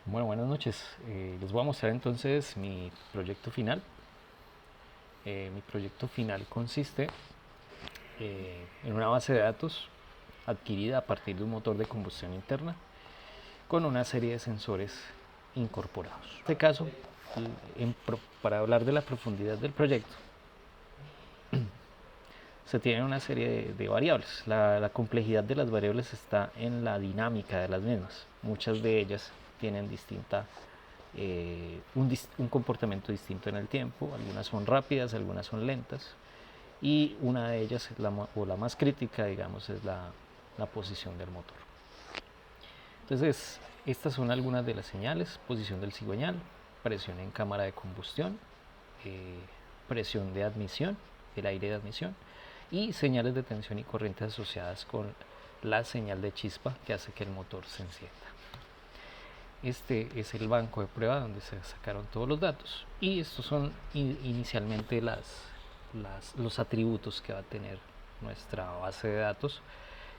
Bueno, buenas noches. Les voy a mostrar entonces mi proyecto final. Mi proyecto final consiste en una base de datos adquirida a partir de un motor de combustión interna con una serie de sensores incorporados. En este caso, para hablar de la profundidad del proyecto, se tiene una serie de variables. La complejidad de las variables está en la dinámica de las mismas. Muchas de ellas tienen un comportamiento distinto en el tiempo. Algunas son rápidas, algunas son lentas. Y una de ellas, la más crítica, digamos, es la posición del motor. Entonces, estas son algunas de las señales: posición del cigüeñal, presión en cámara de combustión, eh, presión de admisión, el aire de admisión, y señales de tensión y corriente asociadas con la señal de chispa que hace que el motor se encienda. Este es el banco de prueba donde se sacaron todos los datos, y estos son inicialmente los atributos que va a tener nuestra base de datos,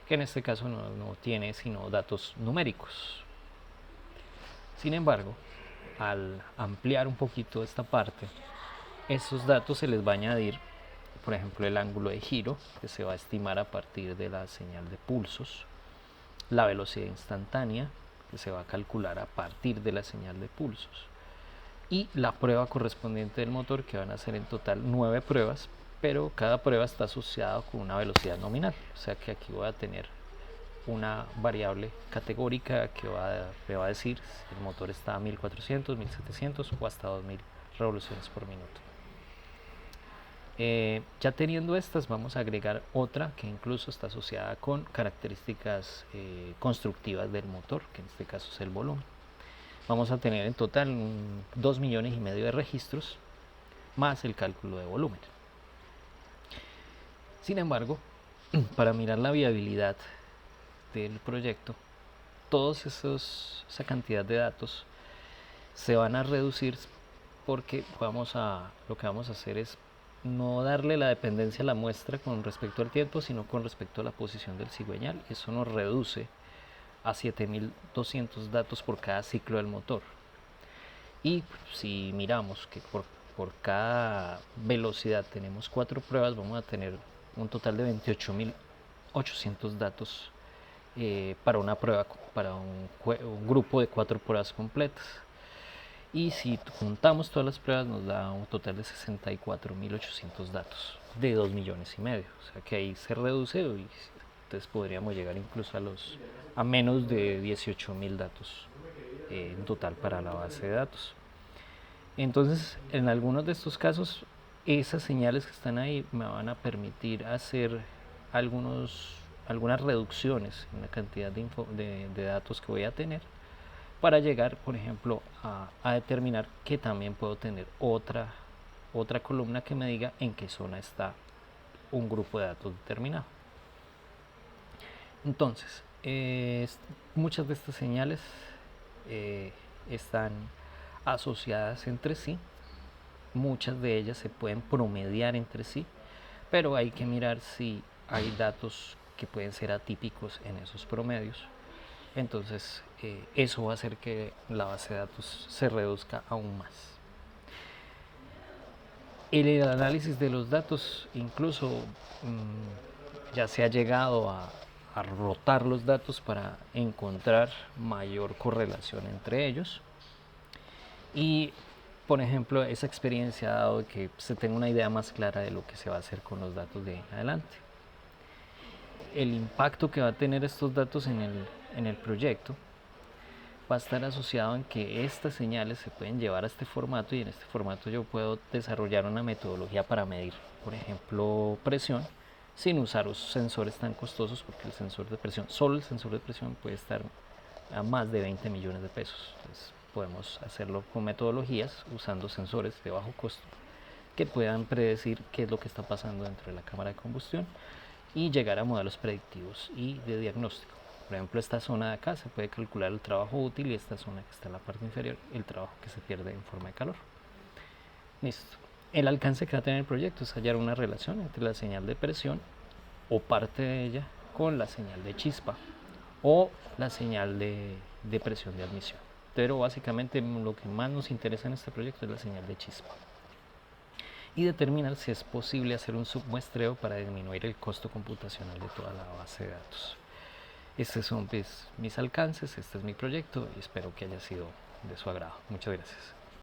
que en este caso no tiene sino datos numéricos. Sin embargo, al ampliar un poquito esta parte, estos datos se les va a añadir, por ejemplo, el ángulo de giro, que se va a estimar a partir de la señal de pulsos, la velocidad instantánea, que se va a calcular a partir de la señal de pulsos, y la prueba correspondiente del motor, que van a ser en total 9 pruebas, pero cada prueba está asociada con una velocidad nominal. O sea que aquí voy a tener una variable categórica que me va a decir si el motor está a 1400, 1700 o hasta 2000 revoluciones por minuto. Ya teniendo estas, vamos a agregar otra que incluso está asociada con características constructivas del motor, que en este caso es el volumen. Vamos a tener en total 2,5 millones de registros más el cálculo de volumen. Sin embargo, para mirar la viabilidad del proyecto, esa cantidad de datos se van a reducir, porque lo que vamos a hacer es no darle la dependencia a la muestra con respecto al tiempo, sino con respecto a la posición del cigüeñal. Eso nos reduce a 7200 datos por cada ciclo del motor. Y si miramos que por cada velocidad tenemos 4 pruebas, vamos a tener un total de 28.800 datos para una prueba, para un grupo de 4 pruebas completas. Y si juntamos todas las pruebas, nos da un total de 64.800 datos de 2,5 millones. O sea que ahí se reduce, y entonces podríamos llegar incluso a menos de 18.000 datos en total para la base de datos. Entonces, en algunos de estos casos, esas señales que están ahí me van a permitir hacer algunas reducciones en la cantidad de datos que voy a tener, para llegar, por ejemplo, a determinar que también puedo tener otra columna que me diga en qué zona está un grupo de datos determinado. Entonces, muchas de estas señales están asociadas entre sí. Muchas de ellas se pueden promediar entre sí, pero hay que mirar si hay datos que pueden ser atípicos en esos promedios. Entonces, eso va a hacer que la base de datos se reduzca aún más. El análisis de los datos, incluso ya se ha llegado a rotar los datos para encontrar mayor correlación entre ellos. Y, por ejemplo, esa experiencia ha dado que se tenga una idea más clara de lo que se va a hacer con los datos de adelante. El impacto que va a tener estos datos en el proyecto va a estar asociado en que estas señales se pueden llevar a este formato, y en este formato yo puedo desarrollar una metodología para medir, por ejemplo, presión, sin usar sensores tan costosos, porque solo el sensor de presión puede estar a más de 20 millones de pesos. Entonces, podemos hacerlo con metodologías usando sensores de bajo costo que puedan predecir qué es lo que está pasando dentro de la cámara de combustión y llegar a modelos predictivos y de diagnóstico. Por ejemplo, esta zona de acá se puede calcular el trabajo útil, y esta zona que está en la parte inferior, el trabajo que se pierde en forma de calor. Listo. El alcance que va a tener el proyecto es hallar una relación entre la señal de presión o parte de ella con la señal de chispa o la señal de presión de admisión. pero básicamente lo que más nos interesa en este proyecto es la señal de chispa. Y determinar si es posible hacer un submuestreo para disminuir el costo computacional de toda la base de datos. Estos son mis alcances, este es mi proyecto y espero que haya sido de su agrado. Muchas gracias.